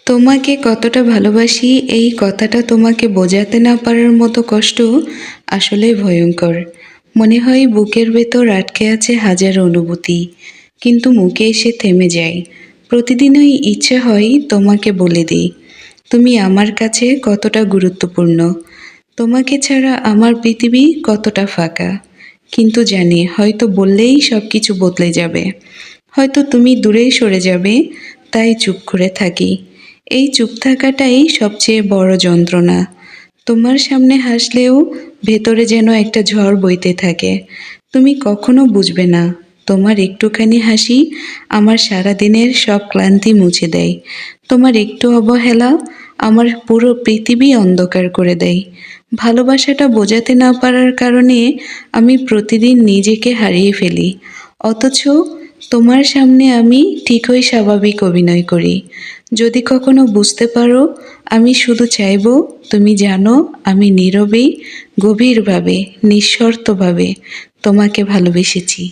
তোমাকে কতটা ভালোবাসি এই কথাটা তোমাকে বোঝাতে না পারার মতো কষ্ট আসলেই ভয়ঙ্কর। মনে হয় বুকের ভেতর আটকে আছে হাজার অনুভূতি, কিন্তু মুখে এসে থেমে যায়। প্রতিদিনই ইচ্ছে হয় তোমাকে বলে দিই, তুমি আমার কাছে কতটা গুরুত্বপূর্ণ। তোমাকে ছাড়া আমার পৃথিবী কতটা ফাঁকা। কিন্তু জানি হয়তো বললেই সব কিছু বদলে যাবে। হয়তো তুমি দূরেই সরে যাবে, তাই চুপ করে থাকি। এই চুপ থাকাটাই সবচেয়ে বড় যন্ত্রণা। তোমার সামনে হাসলেও ভেতরে যেন একটা ঝড় বইতে থাকে। তুমি কখনো বুঝবে না, তোমার একটুখানি হাসি আমার সারাদিনের সব ক্লান্তি মুছে দেয়। তোমার একটু অবহেলা আমার পুরো পৃথিবী অন্ধকার করে দেয়। ভালোবাসাটা বোঝাতে না পারার কারণে আমি প্রতিদিন নিজেকে হারিয়ে ফেলি। অথচ তোমার সামনে আমি ঠিকই স্বাভাবিক অভিনয় করি। যদি কখনো বুঝতে পারো, আমি শুধু চাইবো তুমি জানো আমি নীরবেই, গভীরভাবে, নিঃশর্তভাবে তোমাকে ভালোবেসেছি।